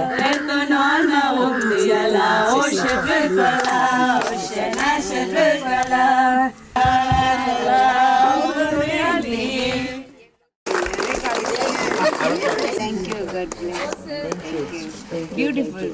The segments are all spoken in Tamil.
Ertonana Umdiala, Oshebekala, Oshana Shebekala. Thank you, God bless. Thank you. Beautiful.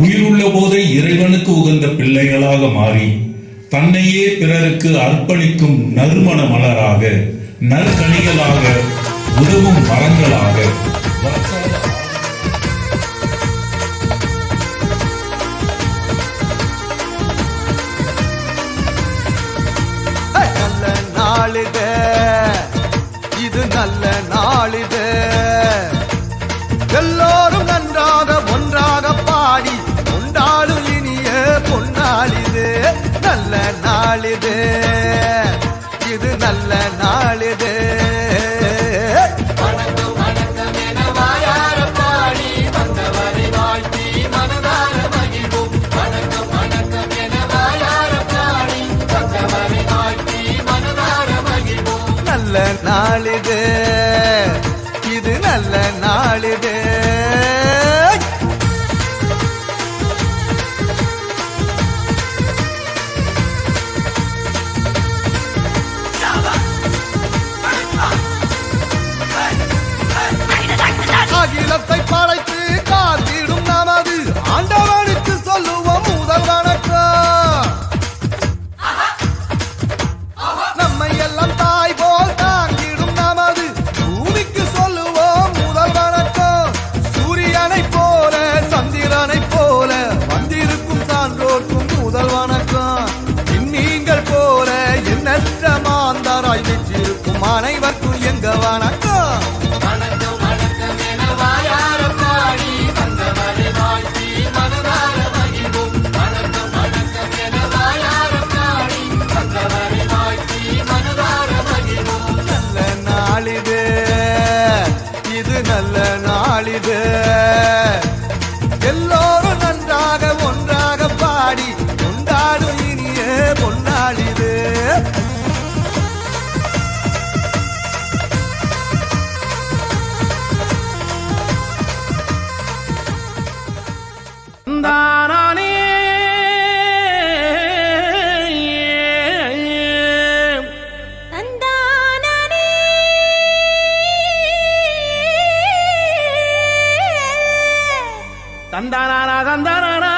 உயிருள்ள போதே இறைவனுக்கு உகந்த பிள்ளைகளாக மாறி தன்னையே பிறருக்கு அர்ப்பணிக்கும் நறுமண மலராக நற்கனிகளாக உதவும் மரங்களாக நல்ல நாளிது, இது நல்ல நாளிது. எல்லோரும் நன்றாக ஒன்றாக பாடி கொண்டாடும் இனிய பொன்னாளிது. நல்ல நாளிது, இது நல்ல நாளிது. நல்ல நாளிது, இது நல்ல நாளிது. அகிலத்தை படைத்து காத்திடும் நமது ஆண்டவனுக்கு சொல்லுவோம் முதல் வணக்கம். நம்மை எல்லாம் தாய் போல் தாங்கிடும் நமது பூமிக்கு சொல்லுவோம் முதல் வணக்கம். சூரியனை போல சந்திரனை போல வந்திருக்கும் சான்றோர்க்கும் முதல் வணக்கம். நீங்கள் போல எண்ணற்ற மாந்தாராய் வெற்றிருக்கும் அனைவருக்கும் எங்க வணக்கம். நல்ல நாளிது, எல்லோரும் நன்றாக ஒன்றாக பாடி கொண்டாடும் இனிய பொன்னாளிது. தானானே தந்தானா தந்தானா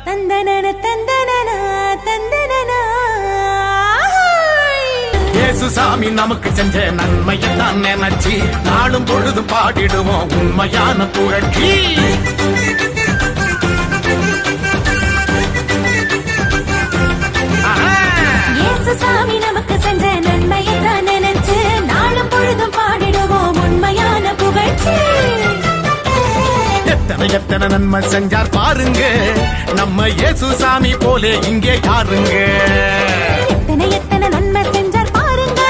தந்தனன தந்தனன தந்தனன. இயேசு சாமி நமக்கு செஞ்ச நன்மையை தான் நினைச்சி நாளும் பொழுது பாடிடுவோம் உண்மையான புகழ்ச்சி. இயேசு சாமி நமக்கு செஞ்ச நன்மையை தான் நினைச்சு நாளும் பொழுதும் பாடிடுவோம் உண்மையான புகழ்ச்சி. எத்தனை எத்தனை நன்மை செஞ்சார் பாருங்க, நம்ம இயேசு சாமி போலே இங்கே யாருங்க. எத்தனை எத்தனை நன்மை செஞ்சார் பாருங்க,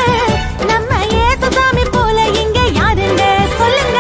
நம்ம இயேசு சாமி போல இங்கே யாருங்க சொல்லுங்க.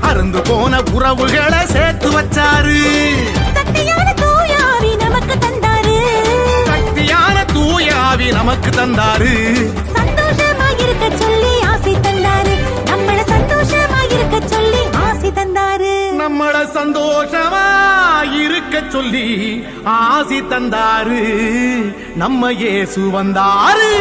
அருந்து போன உறவுகளை சேர்த்து வச்சாரு. சக்தியான தூயாவி நமக்கு தந்தாரு, சக்தியான தூயாவி நமக்கு தந்தாரு. சந்தோஷமாயிருக்க சொல்லி ஆசை தந்தாரு, நம்மள சந்தோஷமாயிருக்க சொல்லி ஆசை தந்தாரு. நம்மள சந்தோஷமா இருக்க சொல்லி ஆசி தந்தாரு. நம்ம இயேசு வந்தாரு.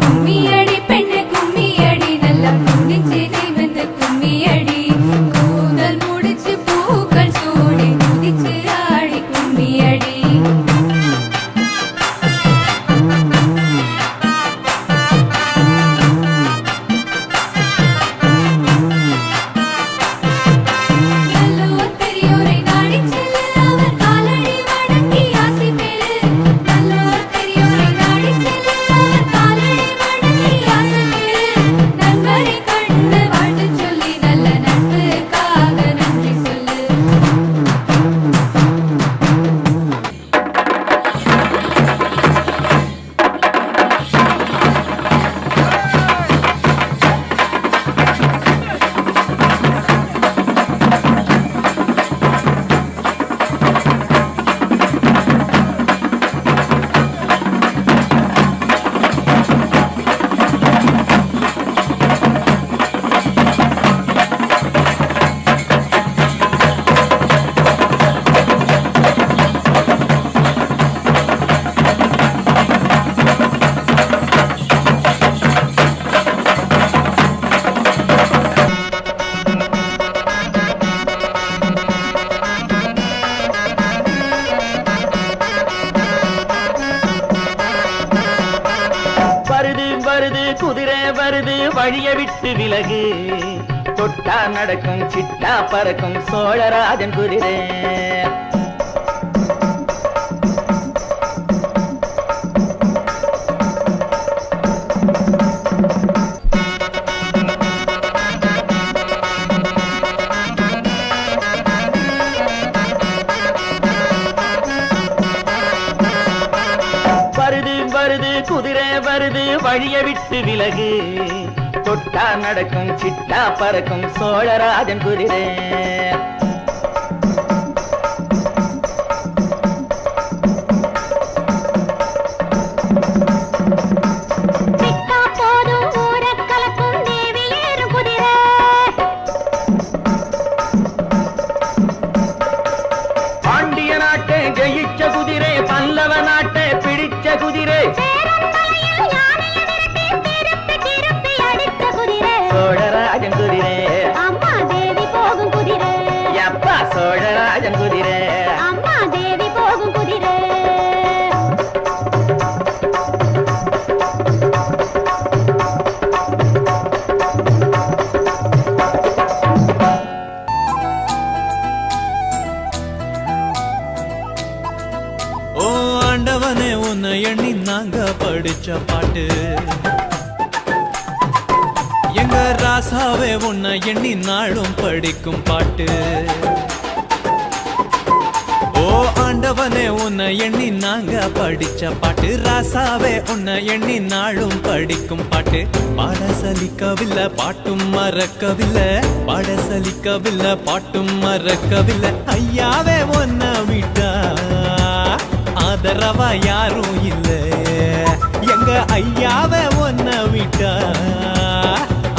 கும்மியடி பெண்ணு கும்மியடி நல்லா குடிச்சு நீ வந்து கும்மியடி கூந்தல் முடிச்சு பூக்கள் சூடி குதிச்சு ஆடி கும்மியடி நல்லோர் பெரியோரை நாடிச் செல்லு அவர் காலடி வணங்கி ஆசி பெறு நல்லோர் பெரியோரை நாடிச் செல்லு அவர் காலடி வணங்கி ஆசி பெறு நண்பரை கண்டு வாழ்த்து சொல்லி நல்ல நட்புக்காக நன்றி சொல்லு வருது வருது குதிரை வருது வழிய விட்டு விலகு தொட்டா நடக்கும் சிட்டா பறக்கும் சோழராஜன் குதிரை வருது வருது குதிரை வருது வழிய விட்டு விலகு தொட்டா நடக்கும் சிட்டா பறக்கும் சோழராஜன் குதிரை விட்டா போதும் ஊரக் கலக்கும் தேவி ஏறு குதிரை பாண்டிய நாட்டை ஜெயிச்ச குதிரை பல்லவ நாட்டை பிடிச்ச குதிரை பேரந்தலையில் யானையை விரட்டி திருப்பி திருப்பி அடித்த குதிரை சோழராஜன் குதிரை அம்மா தேவி போகும் குதிரை எப்பா சோழராஜன் குதிரை அம்மா தேவி போகும் குதிரை ஓ ஆண்டவனே உன்னை எண்ணி நாங்க படிச்ச பாட்டு எங்க ராசாவே உன்னை எண்ணி நாளும் படிக்கும் பாட்டு ஓ ஆண்டவனே உன்னை எண்ணி நாங்க படிச்ச பாட்டு ராசாவே உன்னை எண்ணி நாளும் படிக்கும் பாட்டு பாட சலிக்கவில்லை பாட்டும் மறக்கவில்லை பாட சலிக்கவில்லை பாட்டும் மறக்கவில்லை ஐயாவே உன்னை விட்டா ஆதரவா யாரும் இல்ல எங்க ஐயாவே உன்னை விட்டா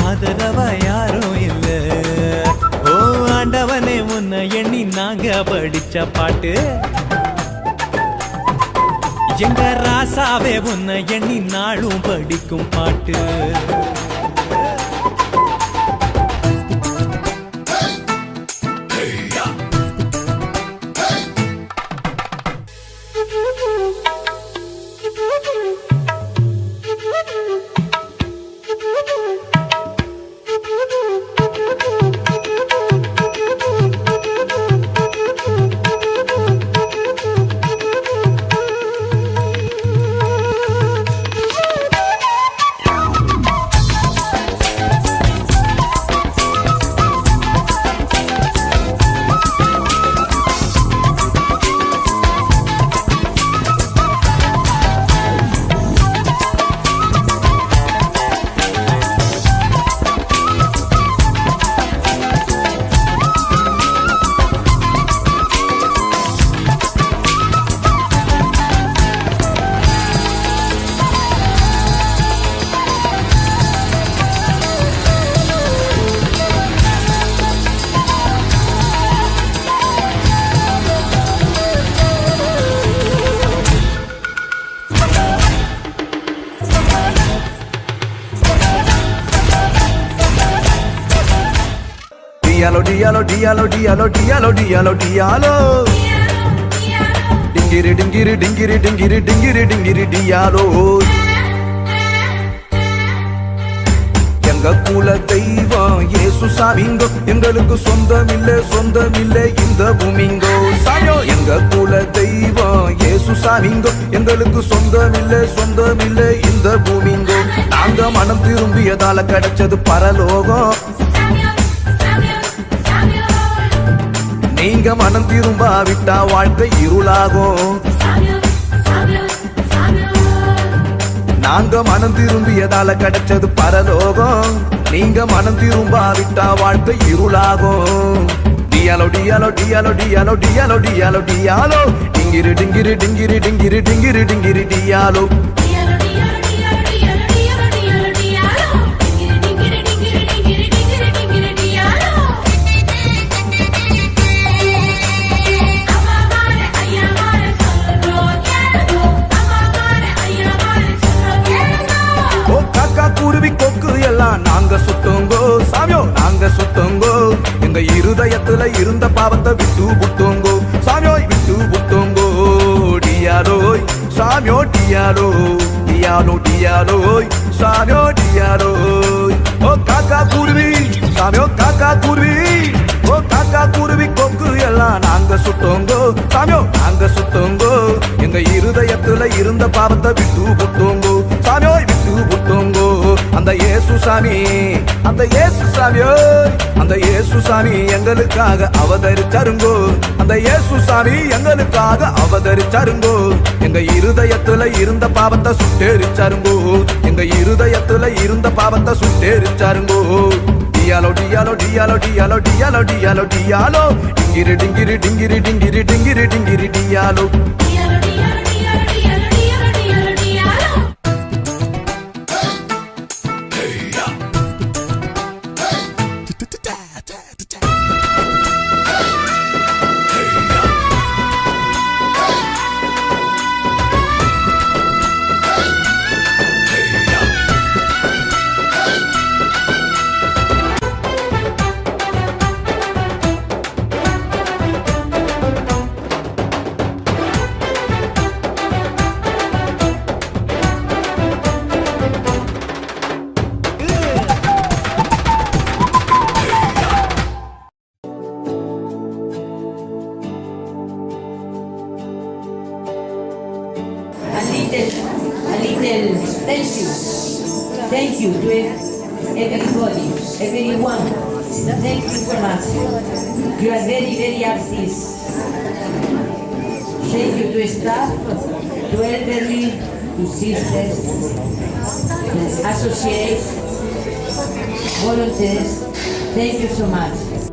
ஆதரவா யாரும் இல்ல ஓ ஆண்டவனே உன்னை எண்ணி நாங்க படிச்ச பாட்டு எங்க ராசாவே உன்னை எண்ணி நாளும் படிக்கும் பாட்டு Dialo, dialo, dialo, dialo, dialo, dialo, dialo. Dingiri, dingiri, dingiri, dingiri, dingiri, dingiri, dialo. எங்க குல தெய்வம் இயேசு சாமிங்கோ எங்களுக்கு சொந்தமில்லை இந்த பூமிங்கோ சாமியோ எங்க குல தெய்வம் இயேசு சாமிங்கோ எங்களுக்கு சொந்தமில்லை இந்த பூமிங்கோ நாங்க மனம் திரும்பியதால கிடைச்சது பரலோகம் நீங்க மனம் திரும்பாவிட்டா வாழ்க்கை இருளாகும் நாங்க மனம் திரும்பியதால கிடைச்சது பரலோகம் நீங்க மனம் திரும்பாவிட்டா வாழ்க்கை இருளாகும் டியாலோ டியாலோ டியாலோ டியாலோ டியாலோ டியாலோ டியாலோ டிங்கிரி டிங்கிரி டிங்கிரி டிங்கிரி டிங்கிரி டிங்கிரி டியாலோ குருவி கொக்கு எல்லாம் நாங்க சுத்தோங்கோ சாமியோ நாங்க சுத்தோங்கோ எங்க இருதயத்துல இருந்த பாவத்தை விட்டு புட்டோங்கோ சாமியோய் விட்டு புட்டோங்கோ டியாலோய் சாமியோ டியாலோ டியாலோ டியாலோய் சாமியோ டியாலோய் ஓ காக்கா குருவி சாமியோ காக்கா குருவி ஓ காக்கா குருவி கொக்கு எல்லாம் நாங்க சுத்தோங்கோ சாமியோ நாங்க சுத்தோங்கோ எங்க இருதயத்துல இருந்த பாவத்தை விட்டு புட்டோங்கோ சாமியோய் விட்டு புட்டோங்கோ அந்த இயேசு சாமி அந்த இயேசு சாமியோ அந்த இயேசு சாமி எங்களுக்காக அவதரிச்சாருங்கோ அந்த இயேசு சாமி எங்களுக்காக அவதரிச்சாருங்கோ எங்க இருதயத்துல இருந்த பாவத்தை சுட்டெரிச்சாருங்கோ எங்க இருதயத்துல இருந்த பாவத்தை சுட்டெரிச்சாருங்கோ டியாலோ டியாலோ டியாலோ டியாலோ டியாலோ டியாலோ டியாலோ டிங்கிரி டிங்கிரி டிங்கிரி டிங்கிரி டிங்கிரி டிங்கிரி டியாலோ Thank you to everybody, everyone. Thank you so much. You are very artists. Thank you to staff, to elderly, to sisters, associates, volunteers. Thank you so much.